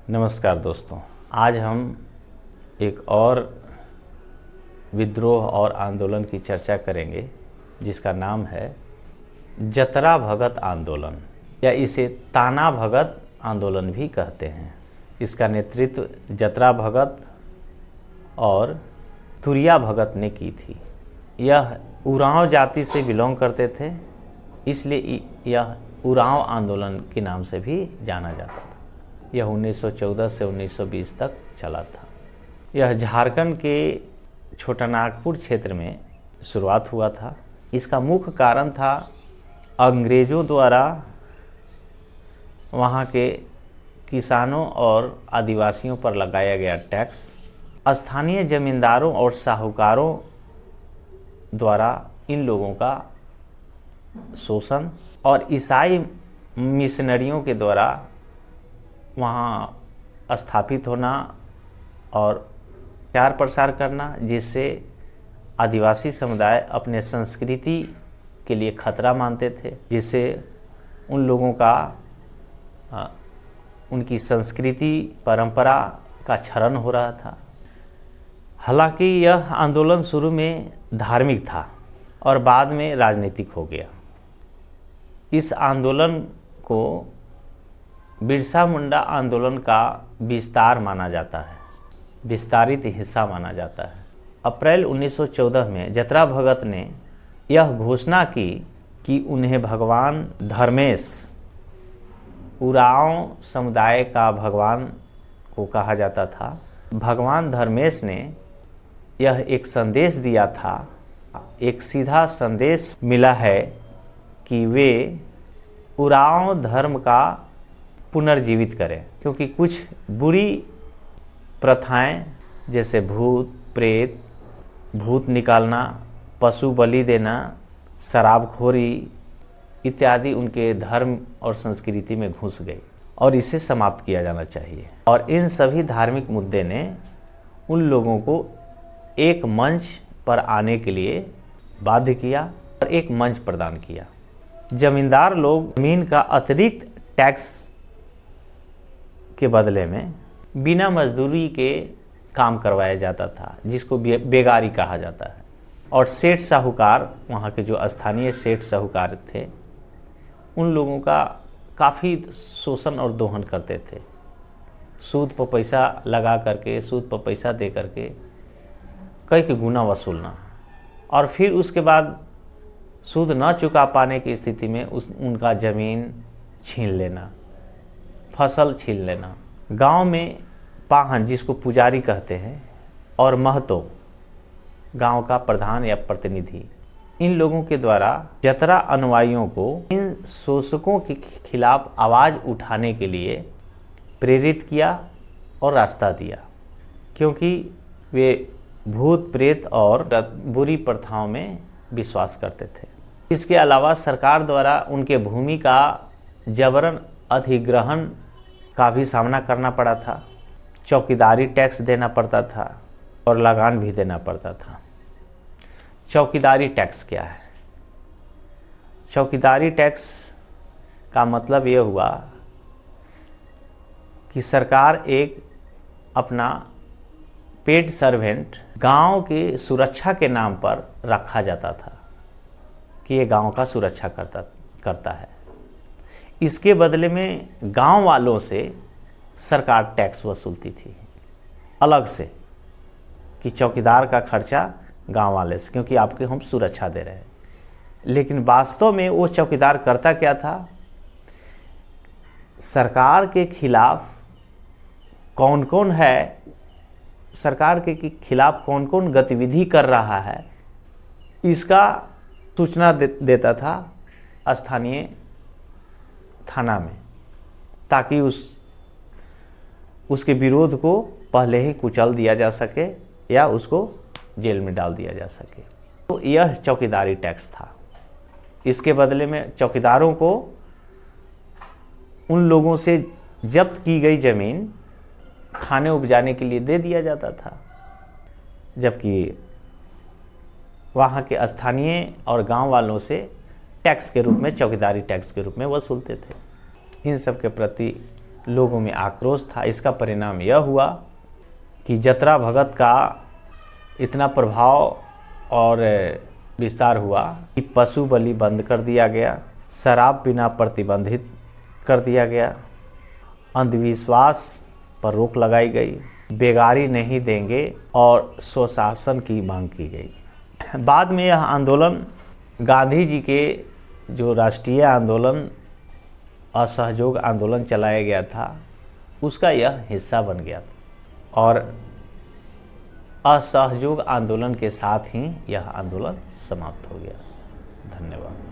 नमस्कार दोस्तों, आज हम एक और विद्रोह और आंदोलन की चर्चा करेंगे जिसका नाम है जतरा भगत आंदोलन या इसे ताना भगत आंदोलन भी कहते हैं। इसका नेतृत्व जतरा भगत और तुरिया भगत ने की थी। यह उरांव जाति से बिलोंग करते थे, इसलिए यह उरांव आंदोलन के नाम से भी जाना जाता था। यह 1914 से 1920 तक चला था। यह झारखंड के छोटानागपुर क्षेत्र में शुरुआत हुआ था। इसका मुख्य कारण था अंग्रेज़ों द्वारा वहाँ के किसानों और आदिवासियों पर लगाया गया टैक्स, स्थानीय जमींदारों और साहूकारों द्वारा इन लोगों का शोषण और ईसाई मिशनरियों के द्वारा वहाँ स्थापित होना और प्रचार प्रसार करना, जिससे आदिवासी समुदाय अपने संस्कृति के लिए खतरा मानते थे, जिससे उन लोगों का उनकी संस्कृति परंपरा का क्षरण हो रहा था। हालांकि यह आंदोलन शुरू में धार्मिक था और बाद में राजनीतिक हो गया। इस आंदोलन को बिरसा मुंडा आंदोलन का विस्तार माना जाता है, विस्तारित हिस्सा माना जाता है। अप्रैल 1914 में जतरा भगत ने यह घोषणा की कि उन्हें भगवान धर्मेश, उरांव समुदाय का भगवान को कहा जाता था, भगवान धर्मेश ने यह एक संदेश दिया था। एक सीधा संदेश मिला है कि वे उरांव धर्म का पुनर्जीवित करें, क्योंकि कुछ बुरी प्रथाएं जैसे भूत प्रेत, भूत निकालना, पशु बलि देना, शराबखोरी इत्यादि उनके धर्म और संस्कृति में घुस गई और इसे समाप्त किया जाना चाहिए। और इन सभी धार्मिक मुद्दे ने उन लोगों को एक मंच पर आने के लिए बाध्य किया और एक मंच प्रदान किया। जमींदार लोग जमीन का अतिरिक्त टैक्स के बदले में बिना मजदूरी के काम करवाया जाता था, जिसको बेगारी कहा जाता है। और सेठ साहूकार, वहाँ के जो स्थानीय सेठ साहूकार थे, उन लोगों का काफ़ी शोषण और दोहन करते थे। सूद पर पैसा लगा करके, सूद पर पैसा दे करके कई गुना वसूलना, और फिर उसके बाद सूद न चुका पाने की स्थिति में उनका ज़मीन छीन लेना, फसल छीन लेना। गांव में पाहन, जिसको पुजारी कहते हैं, और महतो, गांव का प्रधान या प्रतिनिधि, इन लोगों के द्वारा जतरा अनुयायियों को इन शोषकों के खिलाफ आवाज़ उठाने के लिए प्रेरित किया और रास्ता दिया, क्योंकि वे भूत प्रेत और बुरी प्रथाओं में विश्वास करते थे। इसके अलावा सरकार द्वारा उनके भूमि का जबरन अधिग्रहण का भी सामना करना पड़ा था। चौकीदारी टैक्स देना पड़ता था और लगान भी देना पड़ता था। चौकीदारी टैक्स क्या है? चौकीदारी टैक्स का मतलब ये हुआ कि सरकार एक अपना पेड सर्वेंट गांव के सुरक्षा के नाम पर रखा जाता था कि ये गांव का सुरक्षा करता है। इसके बदले में गांव वालों से सरकार टैक्स वसूलती थी अलग से, कि चौकीदार का खर्चा गांव वाले से, क्योंकि आपके हम सुरक्षा दे रहे हैं। लेकिन वास्तव में वो चौकीदार करता क्या था? सरकार के खिलाफ कौन कौन है, सरकार के खिलाफ कौन कौन गतिविधि कर रहा है, इसका सूचना देता था स्थानीय थाना में, ताकि उसके विरोध को पहले ही कुचल दिया जा सके या उसको जेल में डाल दिया जा सके। तो यह चौकीदारी टैक्स था। इसके बदले में चौकीदारों को उन लोगों से जब्त की गई ज़मीन खाने उपजाने के लिए दे दिया जाता था, जबकि वहाँ के स्थानीय और गांव वालों से टैक्स के रूप में, चौकीदारी टैक्स के रूप में वसूलते थे। इन सब के प्रति लोगों में आक्रोश था। इसका परिणाम यह हुआ कि जतरा भगत का इतना प्रभाव और विस्तार हुआ कि पशु बलि बंद कर दिया गया, शराब पीना प्रतिबंधित कर दिया गया, अंधविश्वास पर रोक लगाई गई, बेगारी नहीं देंगे और स्वशासन की मांग की गई। बाद में यह आंदोलन गांधी जी के जो राष्ट्रीय आंदोलन असहयोग आंदोलन चलाया गया था उसका यह हिस्सा बन गया और असहयोग आंदोलन के साथ ही यह आंदोलन समाप्त हो गया। धन्यवाद।